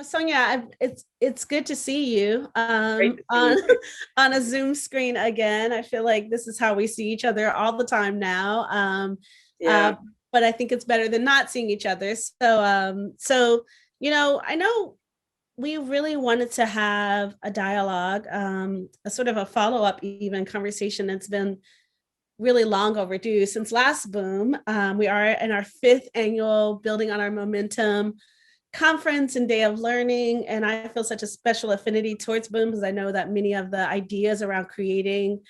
Sonia, it's good to see you Great to see on you. on a Zoom screen again. I feel like this is how we see each other all the time now. Uh, Yeah. but I think it's better than not seeing each other. I know we really wanted to have a dialogue, a sort of a follow-up even conversation that's been really long overdue since last boom. We are in our fifth annual Building on Our Momentum conference and day of learning. And I feel such a special affinity towards Boom because I know that many of the ideas around creating,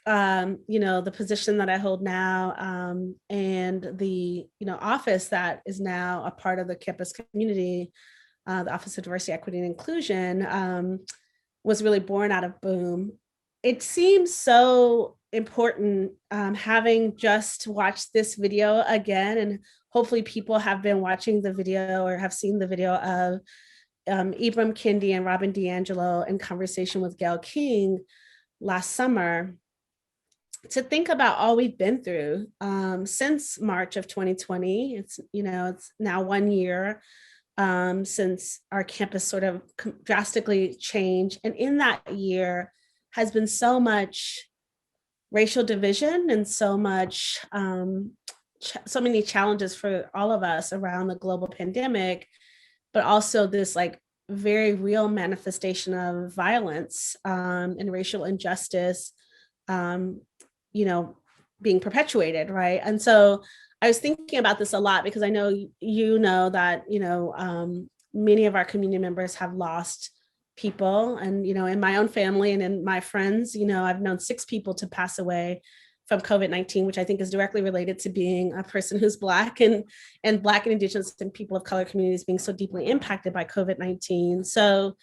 the position that I hold now, and the, office that is now a part of the campus community, the Office of Diversity, Equity, and Inclusion, was really born out of Boom. It seems so important, having just watched this video again, and hopefully people have been watching the video or have seen the video of Ibram Kendi and Robin DiAngelo in conversation with Gayle King last summer, to think about all we've been through since March of 2020. It's now 1 year since our campus sort of drastically changed. And in that year has been so much racial division and so many challenges for all of us around the global pandemic, but also this like very real manifestation of violence and racial injustice, um, being perpetuated, right? And so I was thinking about this a lot because I know that many of our community members have lost people, and in my own family and in my friends, I've known 6 people to pass away from COVID-19, which I think is directly related to being a person who's Black and Black and Indigenous and people of color communities being so deeply impacted by COVID-19. So,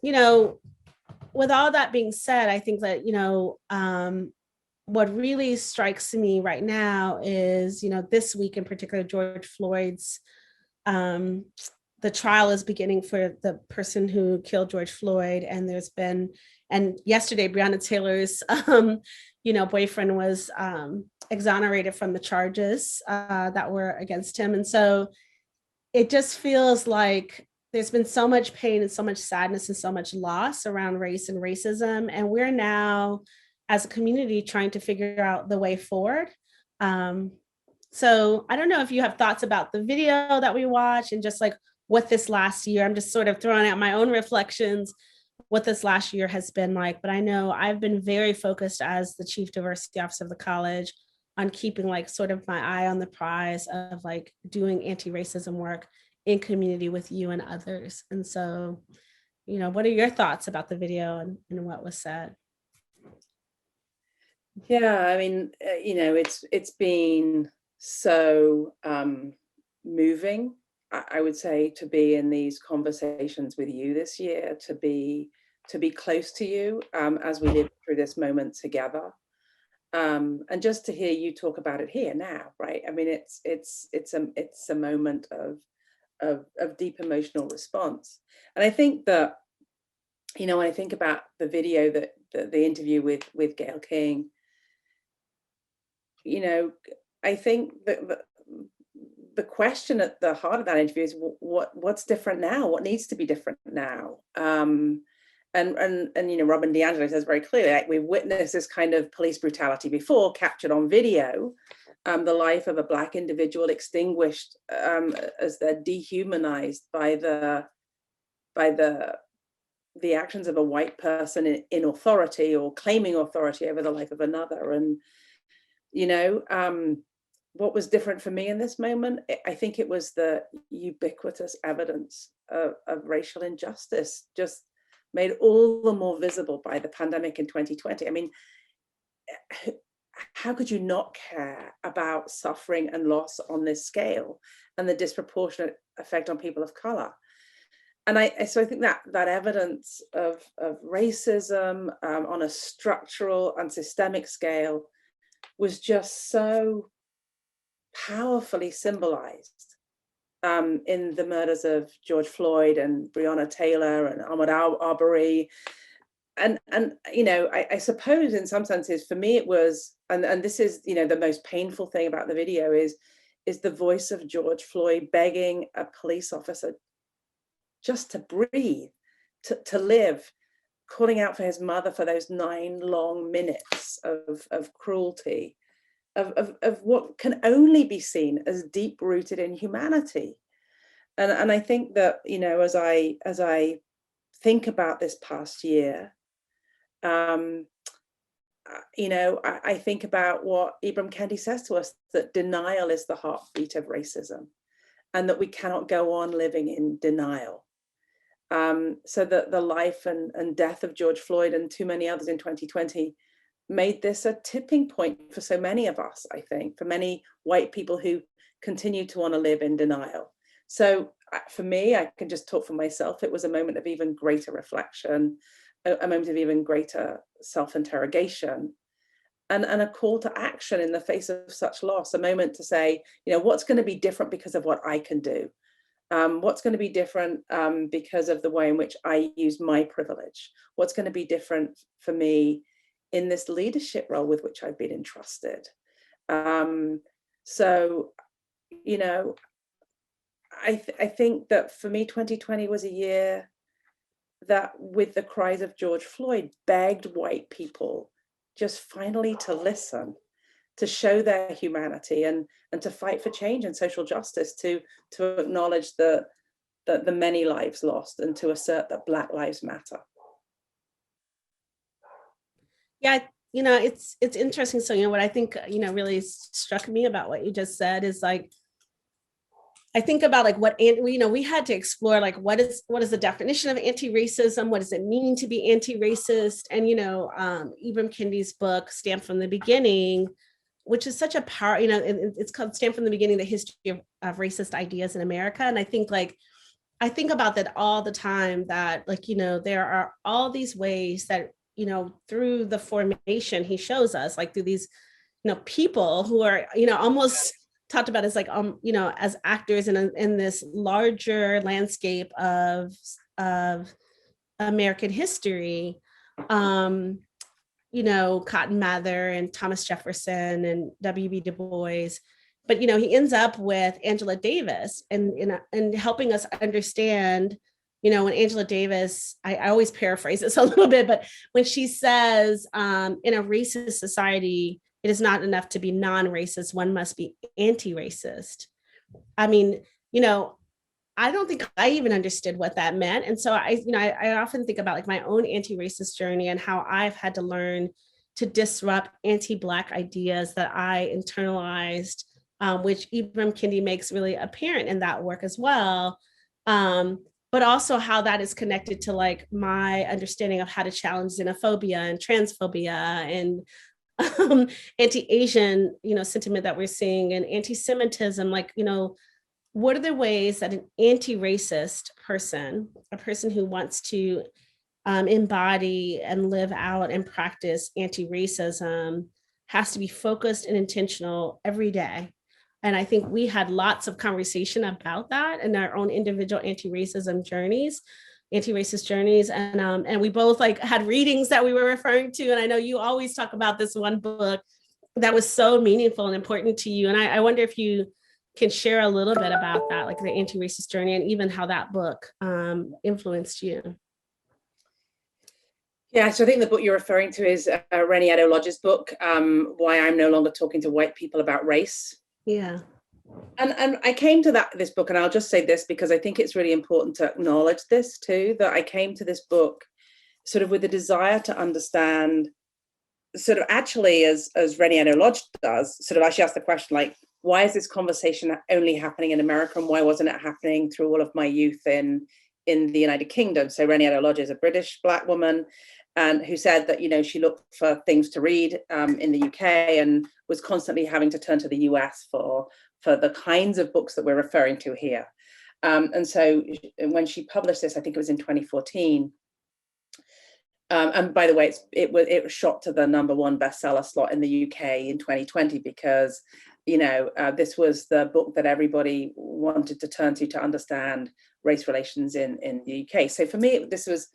with all that being said, I think that, what really strikes me right now is, this week in particular, George Floyd's, the trial is beginning for the person who killed George Floyd. And yesterday, Breonna Taylor's, boyfriend was exonerated from the charges that were against him. And so it just feels like there's been so much pain and so much sadness and so much loss around race and racism. And we're now, as a community, trying to figure out the way forward. So I don't know if you have thoughts about the video that we watched and just like what this last year, I'm just sort of throwing out my own reflections, what this last year has been like. But I know I've been very focused as the Chief Diversity Officer of the college on keeping like sort of my eye on the prize of like doing anti-racism work in community with you and others. And so, what are your thoughts about the video and what was said? Yeah, I mean, it's been so moving, I would say, to be in these conversations with you this year, to be close to you as we live through this moment together, and just to hear you talk about it here now, right? I mean, it's a moment of deep emotional response, and I think that when I think about the video, that the interview with Gayle King, I think that the question at the heart of that interview is what's different now? What needs to be different now? And Robin DiAngelo says very clearly, like, we've witnessed this kind of police brutality before, captured on video, the life of a Black individual extinguished as they're dehumanized by the actions of a white person in authority or claiming authority over the life of another. And what was different for me in this moment, I think it was the ubiquitous evidence of racial injustice, just made all the more visible by the pandemic in 2020. I mean, how could you not care about suffering and loss on this scale and the disproportionate effect on people of color? And so I think that evidence of racism on a structural and systemic scale was just so powerfully symbolized in the murders of George Floyd and Breonna Taylor and Ahmaud Arbery. And I suppose in some senses for me it was, and this is, the most painful thing about the video is the voice of George Floyd begging a police officer just to breathe, to live, calling out for his mother for those 9 long minutes of cruelty, of what can only be seen as deep rooted in humanity. And I think that, as I think about this past year, I think about what Ibram Kendi says to us, that denial is the heartbeat of racism, and that we cannot go on living in denial. So that the life and death of George Floyd and too many others in 2020 made this a tipping point for so many of us, I think, for many white people who continue to want to live in denial. So for me, I can just talk for myself, it was a moment of even greater reflection, a moment of even greater self-interrogation, and a call to action in the face of such loss, a moment to say, what's going to be different because of what I can do? What's going to be different because of the way in which I use my privilege? What's going to be different for me in this leadership role with which I've been entrusted? So, I think that for me, 2020 was a year that, with the cries of George Floyd, begged white people just finally to listen, to show their humanity, and to fight for change and social justice, to acknowledge the many lives lost, and to assert that Black lives matter. Yeah, it's interesting. So, what I think, really struck me about what you just said is, like, I think about, like, what, we had to explore, like, what is the definition of anti-racism? What does it mean to be anti-racist? And, Ibram Kendi's book, Stamped from the Beginning, which is such a power, it's called Stamped from the Beginning, the history of racist ideas in America. And I think about that all the time, that, like, there are all these ways that, through the formation, he shows us, like, through these, people who are, almost talked about as, like, as actors in this larger landscape of American history, Cotton Mather and Thomas Jefferson and W.B. Du Bois. But, he ends up with Angela Davis and helping us understand, when Angela Davis, I always paraphrase this a little bit, but when she says, in a racist society, it is not enough to be non-racist, one must be anti-racist. I mean, I don't think I even understood what that meant. And so I often think about, like, my own anti-racist journey and how I've had to learn to disrupt anti-Black ideas that I internalized, which Ibram Kendi makes really apparent in that work as well. But also how that is connected to, like, my understanding of how to challenge xenophobia and transphobia and anti-Asian, sentiment that we're seeing, and anti-Semitism. Like, what are the ways that an anti-racist person, a person who wants to embody and live out and practice anti-racism, has to be focused and intentional every day? And I think we had lots of conversation about that in our own individual anti-racist journeys. And we both, like, had readings that we were referring to. And I know you always talk about this one book that was so meaningful and important to you. And I wonder if you can share a little bit about that, like the anti-racist journey, and even how that book influenced you. Yeah, so I think the book you're referring to is Rennie Edo-Lodge's book, Why I'm No Longer Talking to White People About Race. Yeah. And I came to this book, and I'll just say this because I think it's really important to acknowledge this too, that I came to this book sort of with a desire to understand, sort of actually, as Rennie Edo-Lodge does, sort of actually ask the question, like, why is this conversation only happening in America, and why wasn't it happening through all of my youth in the United Kingdom? So Rennie Edo-Lodge is a British Black woman, and who said that, she looked for things to read in the UK and was constantly having to turn to the US for the kinds of books that we're referring to here. And so when she published this, I think it was in 2014. And by the way, it shot to the #1 bestseller slot in the UK in 2020 because, this was the book that everybody wanted to turn to understand race relations in the UK. So for me, this was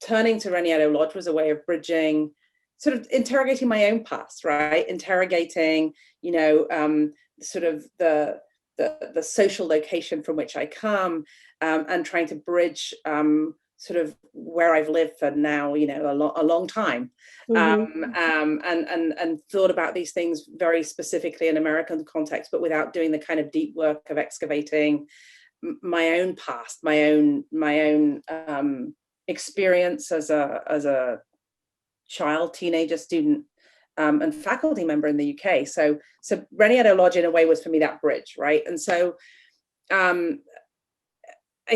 turning to Rennie Edo-Lodge was a way of bridging, sort of interrogating my own past, right? Interrogating, sort of the social location from which I come, and trying to bridge sort of where I've lived for now, a long time, and thought about these things very specifically in American context, but without doing the kind of deep work of excavating my own past, my own experience as a child, teenager, student, and faculty member in the UK. So Reniero Lodge in a way was for me that bridge, right? And so I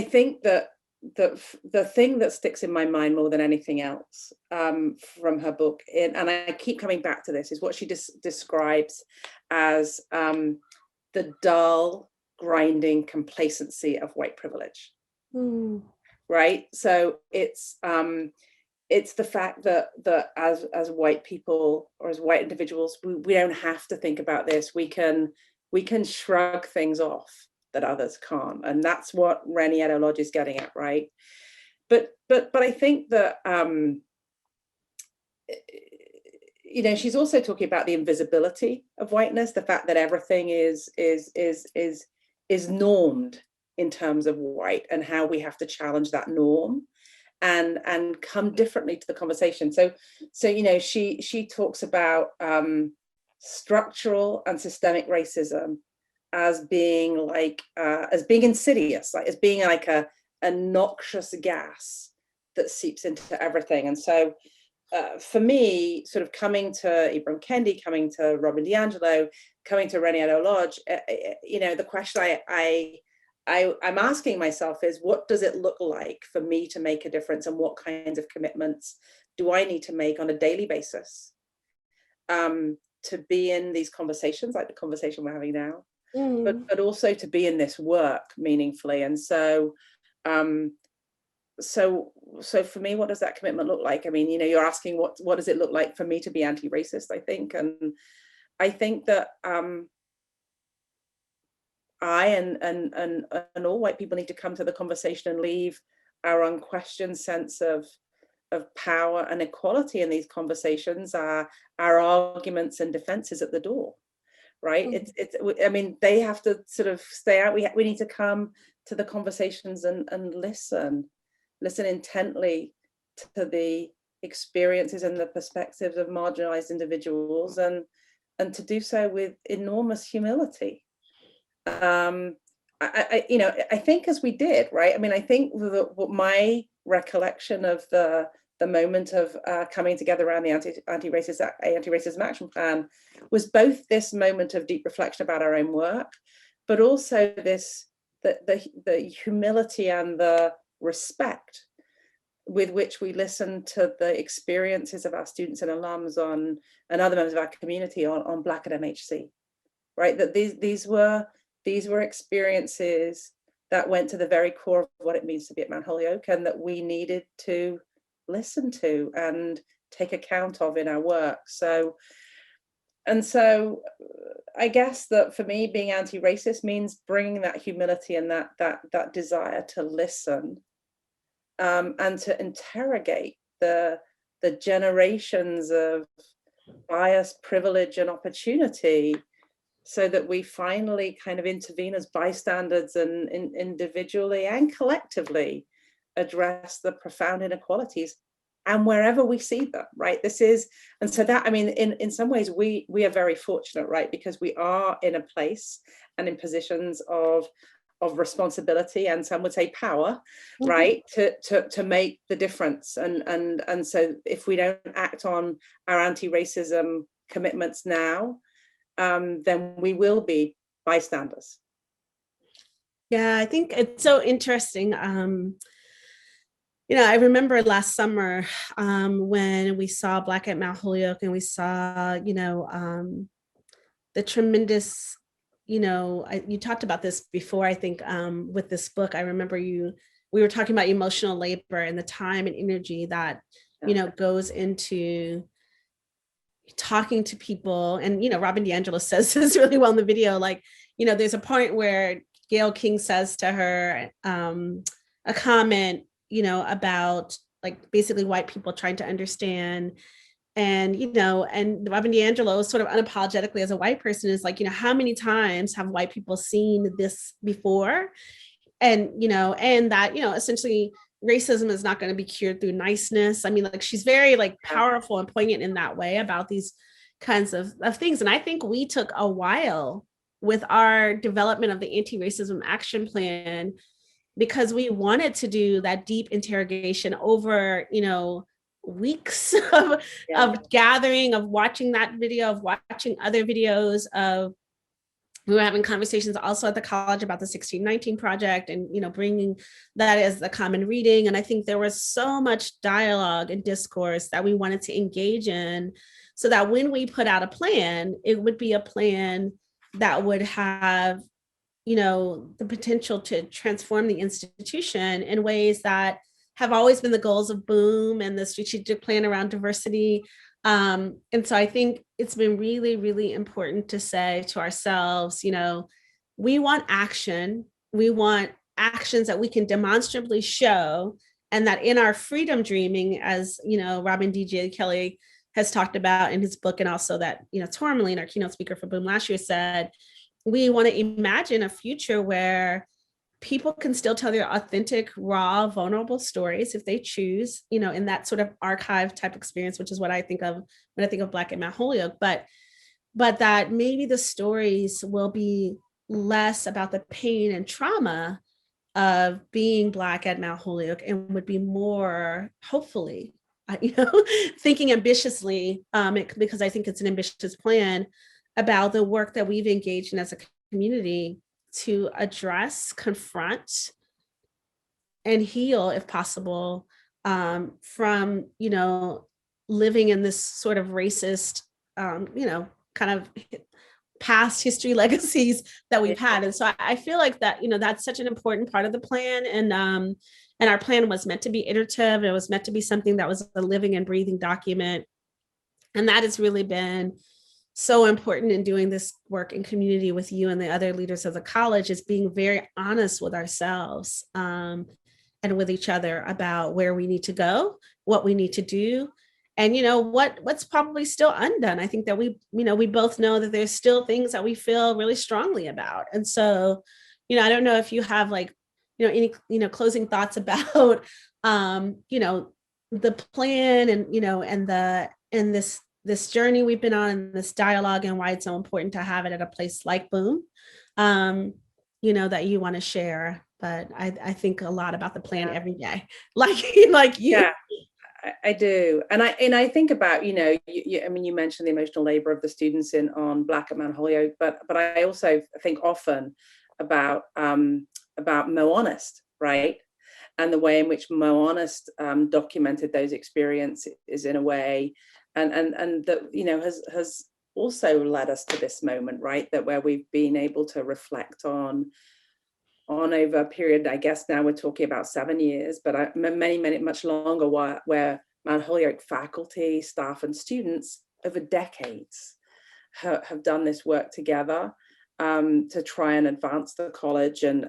think that the thing that sticks in my mind more than anything else from her book, and I keep coming back to this, is what she describes as the dull, grinding complacency of white privilege. Right? So it's the fact that as white people or as white individuals, we don't have to think about this. We can shrug things off that others can't, and that's what Reniero Lodge is getting at, right? But I think that she's also talking about the invisibility of whiteness, the fact that everything is normed in terms of white, and how we have to challenge that norm and come differently to the conversation. So she talks about structural and systemic racism as being insidious, like as being like a noxious gas that seeps into everything. And so for me, sort of coming to Ibram Kendi, coming to Robin DiAngelo, coming to Reniero Lodge, the question I'm asking myself is, what does it look like for me to make a difference, and what kinds of commitments do I need to make on a daily basis to be in these conversations, like the conversation we're having now, but also to be in this work meaningfully. And so for me, what does that commitment look like? I mean, you're asking what does it look like for me to be anti-racist, I think. And I think that I and all white people need to come to the conversation and leave our unquestioned sense of power and equality in these conversations, our arguments and defenses at the door, right? I mean, they have to sort of stay out. We need to come to the conversations and listen intently to the experiences and the perspectives of marginalized individuals, and to do so with enormous humility. I think as we did, right? I mean, I think what my recollection of the moment of coming together around the anti-racism action plan was both this moment of deep reflection about our own work, but also the humility and the respect with which we listen to the experiences of our students and alums and other members of our community on Black at MHC, right? That these were experiences that went to the very core of what it means to be at Mount Holyoke, and that we needed to listen to and take account of in our work. So I guess that for me, being anti-racist means bringing that humility and that desire to listen, and to interrogate the generations of bias, privilege, and opportunity, so that we finally kind of intervene as bystanders and individually and collectively address the profound inequalities, and wherever we see them, right? And so that, I mean, in some ways we are very fortunate, right? Because we are in a place and in positions of responsibility, and some would say power, right? To make the difference. And so if we don't act on our anti-racism commitments now, then we will be bystanders. Yeah, I think it's so interesting. I remember last summer when we saw Black at Mount Holyoke, and we saw, the tremendous, you talked about this before, I think, with this book. I remember we were talking about emotional labor and the time and energy that, goes into talking to people. And Robin DiAngelo says this really well in the video, like, there's a point where Gayle King says to her a comment about like basically white people trying to understand, and and Robin DiAngelo sort of unapologetically as a white person is like, how many times have white people seen this before? and that, essentially racism is not going to be cured through niceness. I mean, like, she's very like powerful and poignant in that way about these kinds of things. And I think we took a while with our development of the anti-racism action plan because we wanted to do that deep interrogation over, weeks of gathering, of watching that video, of watching other videos of, we were having conversations also at the college about the 1619 project and, bringing that as a common reading. And I think there was so much dialogue and discourse that we wanted to engage in so that when we put out a plan, it would be a plan that would have, the potential to transform the institution in ways that have always been the goals of Boom and the strategic plan around diversity. And so I think it's been really, really important to say to ourselves, we want action. We want actions that we can demonstrably show, and that in our freedom dreaming, as Robin DJ Kelly has talked about in his book, and also that Tourmaline, our keynote speaker for Boom last year, said, we want to imagine a future where people can still tell their authentic, raw, vulnerable stories if they choose, in that sort of archive type experience, which is what I think of when I think of Black at Mount Holyoke. But that maybe the stories will be less about the pain and trauma of being Black at Mount Holyoke and would be more, hopefully, thinking ambitiously, because I think it's an ambitious plan, about the work that we've engaged in as a community to address, confront, and heal, if possible, from, living in this sort of racist, kind of past history legacies that we've had. And so I feel like that, that's such an important part of the plan. And our plan was meant to be iterative. It was meant to be something that was a living and breathing document. And that has really been so important in doing this work in community with you and the other leaders of the college, is being very honest with ourselves and with each other about where we need to go, what we need to do, and what's probably still undone. I think that we both know that there's still things that we feel really strongly about. And so, I don't know if you have any closing thoughts about the plan and this journey we've been on, and this dialogue, and why it's so important to have it at a place like Boom, that you want to share. But I think a lot about the plan every day, like you. Yeah, I do. And I think about, you mentioned the emotional labor of the students on Black at Mount Holyoke, but I also think often about Mo Honest, right? And the way in which Mo Honest documented those experiences in a way, and that has also led us to this moment, right? That where we've been able to reflect on over a period, I guess now we're talking about 7 years, but many much longer, where Mount Holyoke faculty, staff, and students over decades have done this work together to try and advance the college and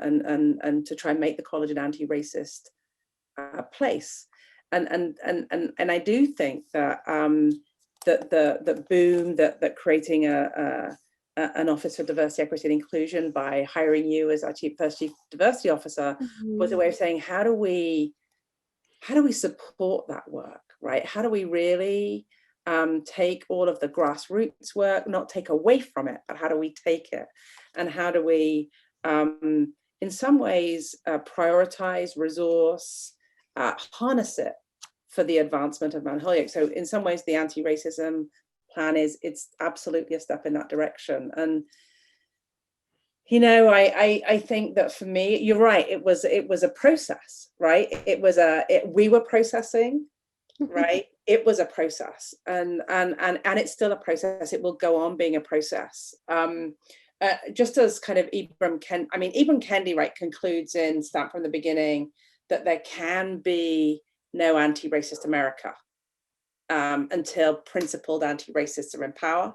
to try and make the college an anti-racist place. And I do think that that Boom, that creating an Office for Diversity, Equity, and Inclusion by hiring you as our first chief diversity officer was a way of saying, how do we support that work, right? How do we really take all of the grassroots work, not take away from it, but how do we take it? And how do we, in some ways, prioritize, resource, harness it for the advancement of Mount Holyoke? So in some ways, the anti-racism plan it's absolutely a step in that direction. And I think that for me, you're right, it was a process, right? We were processing, right? It was a process, and it's still a process. It will go on being a process. Just as kind of Ibram Kendi, right, concludes in Start from the Beginning that there can be no anti-racist America until principled anti-racists are in power,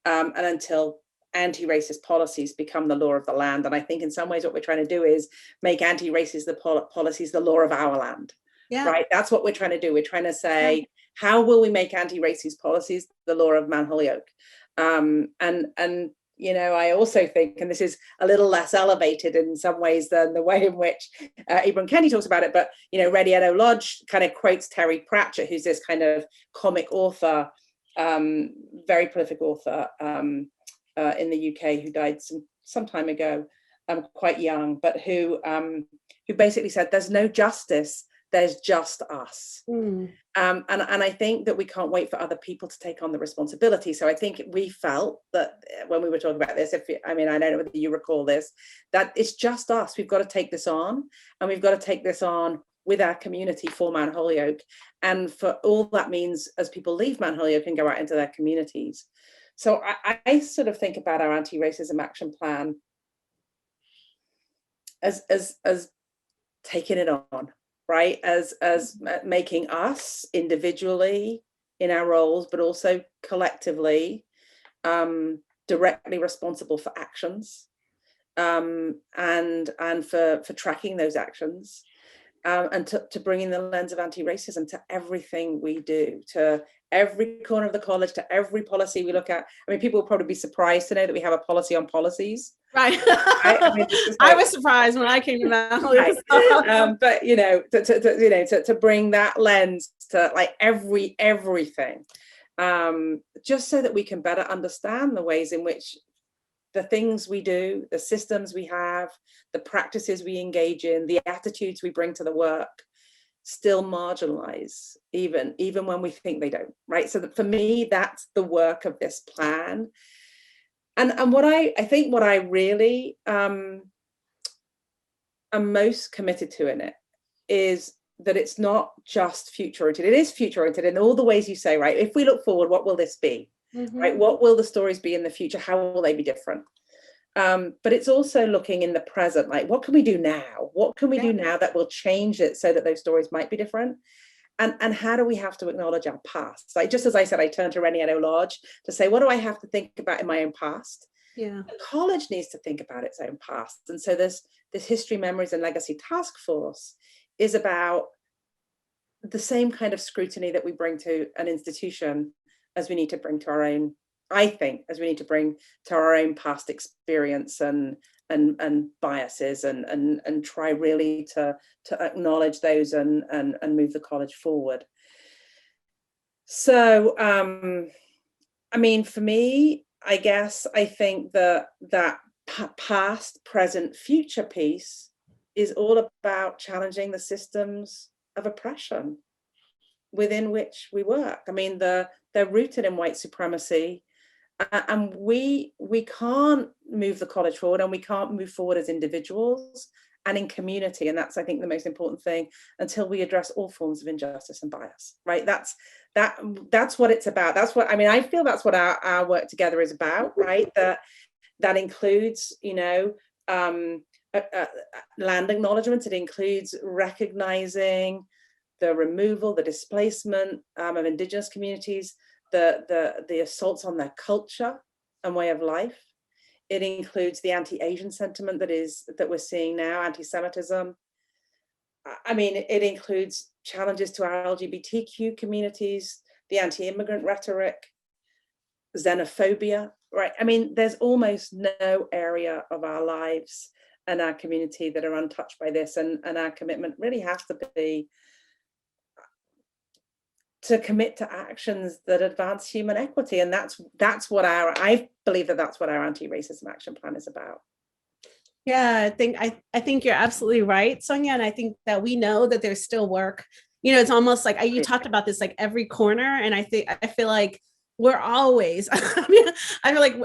and until anti-racist policies become the law of the land. And I think in some ways what we're trying to do is make anti-racist policies the law of our land. Yeah. Right? That's what we're trying to do. We're trying to say, how will we make anti-racist policies the law of Mount Holyoke? And I also think, and this is a little less elevated in some ways than the way in which Ibram Kendi talks about it, but, Red Yellow Lodge kind of quotes Terry Pratchett, who's this kind of comic author, very prolific author in the UK, who died some time ago, quite young, but who basically said, there's no justice, there's just us. And I think that we can't wait for other people to take on the responsibility. So I think we felt that when we were talking about this, I don't know whether you recall this, that it's just us. We've got to take this on, and we've got to take this on with our community for Mount Holyoke. And for all that means as people leave Mount Holyoke and go out into their communities. So I sort of think about our anti-racism action plan as taking it on, right? As making us individually in our roles, but also collectively, directly responsible for actions, and for tracking those actions, and to bringing the lens of anti-racism to everything we do, to every corner of the college, to every policy we look at. I mean, people will probably be surprised to know that we have a policy on policies. Right. I was surprised when I came to Mount Holyoke. Right. But to bring that lens to like everything, just so that we can better understand the ways in which the things we do, the systems we have, the practices we engage in, the attitudes we bring to the work still marginalize, even when we think they don't, right? So that for me, that's the work of this plan. And what I think what I really am most committed to in it is that it's not just future oriented. It is future oriented in all the ways you say, right? If we look forward, what will this be? Right? What will the stories be in the future? How will they be different? But it's also looking in the present, like what can we do now? What can we do now that will change it so that those stories might be different? And how do we have to acknowledge our past? Like, just as I said, I turned to Red Yellow Lodge to say, what do I have to think about in my own past? Yeah. The college needs to think about its own past. And so this History, Memories and Legacy Task Force is about the same kind of scrutiny that we bring to an institution as we need to bring to our own, I think, as we need to bring to our own past experience and biases, and try really to acknowledge those and move the college forward. So I mean, for me, I guess I think that past, present, future piece is all about challenging the systems of oppression within which we work. I mean, they're rooted in white supremacy, and we can't move the college forward, and we can't move forward as individuals and in community. And that's, I think, the most important thing, until we address all forms of injustice and bias, right? That's what it's about. That's what, I mean, I feel that's what our work together is about, right? That includes, land acknowledgement. It includes recognizing the removal, the displacement of Indigenous communities, the assaults on their culture and way of life. It includes the anti-Asian sentiment that we're seeing now, anti-Semitism. I mean, it includes challenges to our LGBTQ communities, the anti-immigrant rhetoric, xenophobia, right? I mean, there's almost no area of our lives and our community that are untouched by this, and our commitment really has to be to commit to actions that advance human equity. And that's what I believe that's what our anti-racism action plan is about. Yeah, I think you're absolutely right, Sonia. And I think that we know that there's still work. It's almost like you talked about this, like every corner. And I feel like we're always, I feel like,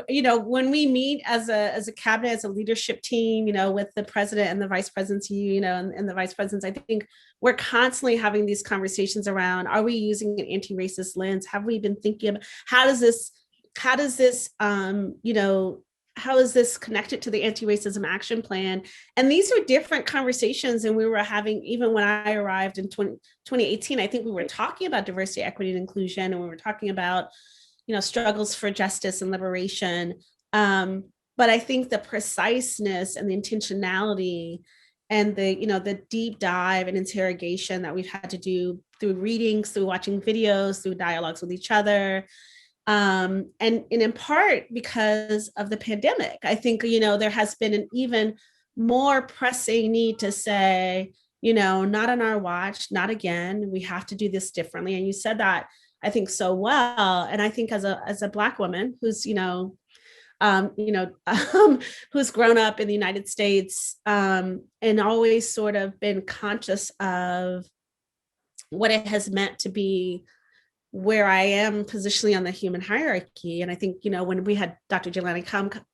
when we meet as a cabinet, as a leadership team, with the president and the vice presidency, and the vice presidents, I think we're constantly having these conversations around, are we using an anti-racist lens? Have we been thinking about how is this connected to the anti-racism action plan? And these are different conversations than we were having even when I arrived in 2018. I think we were talking about diversity, equity, and inclusion, and we were talking about, struggles for justice and liberation. But I think the preciseness and the intentionality and the deep dive and interrogation that we've had to do through readings, through watching videos, through dialogues with each other, And in part because of the pandemic. I think, there has been an even more pressing need to say, not on our watch, not again. We have to do this differently. And you said that, I think, so well. And I think as a Black woman who's, who's grown up in the United States, and always sort of been conscious of what it has meant to be where I am positionally on the human hierarchy. And I think, when we had Dr. Jelani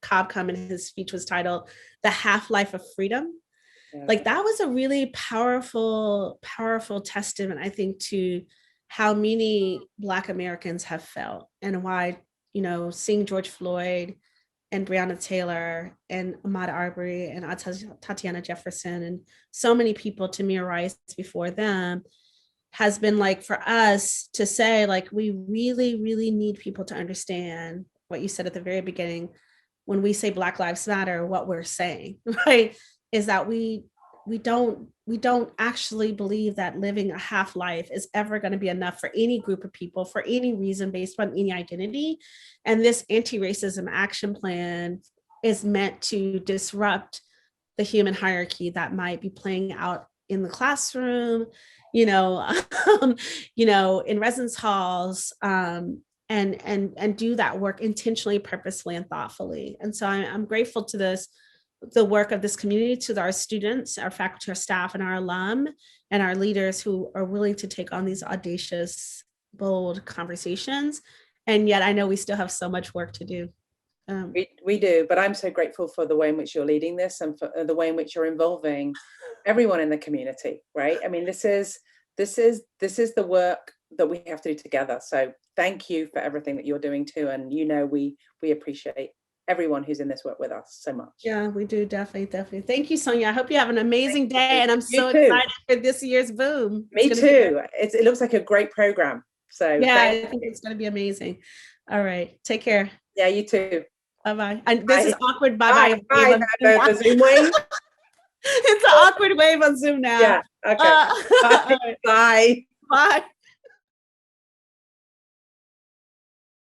Cobb come, and his speech was titled "The Half-Life of Freedom," like that was a really powerful, powerful testament, I think, to how many Black Americans have felt, and why, seeing George Floyd and Breonna Taylor and Ahmaud Arbery and Tatiana Jefferson and so many people, Tamir Rice before them, has been like, for us to say, like, we really, really need people to understand what you said at the very beginning. When we say Black Lives Matter, what we're saying, right, is that we don't actually believe that living a half life is ever going to be enough for any group of people for any reason based on any identity. And this anti-racism action plan is meant to disrupt the human hierarchy that might be playing out in the classroom, in residence halls, and do that work intentionally, purposefully, and thoughtfully. And so I'm grateful to the work of this community, to our students, our faculty, our staff, and our alum, and our leaders who are willing to take on these audacious, bold conversations. And yet I know we still have so much work to do. We do, but I'm so grateful for the way in which you're leading this, and for the way in which you're involving everyone in the community, right? I mean, this is the work that we have to do together. So thank you for everything that you're doing too. And we appreciate everyone who's in this work with us so much. Yeah, we do. Definitely. Thank you, Sonia. I hope you have an amazing day. And I'm so excited for this year's Boom. Me too. It looks like a great program. So yeah, I think it's going to be amazing. All right. Take care. Yeah, you too. Bye-bye. And this is awkward. Bye-bye. The Zoom wave. It's an awkward wave on Zoom now. Yeah. Okay. Bye. Bye.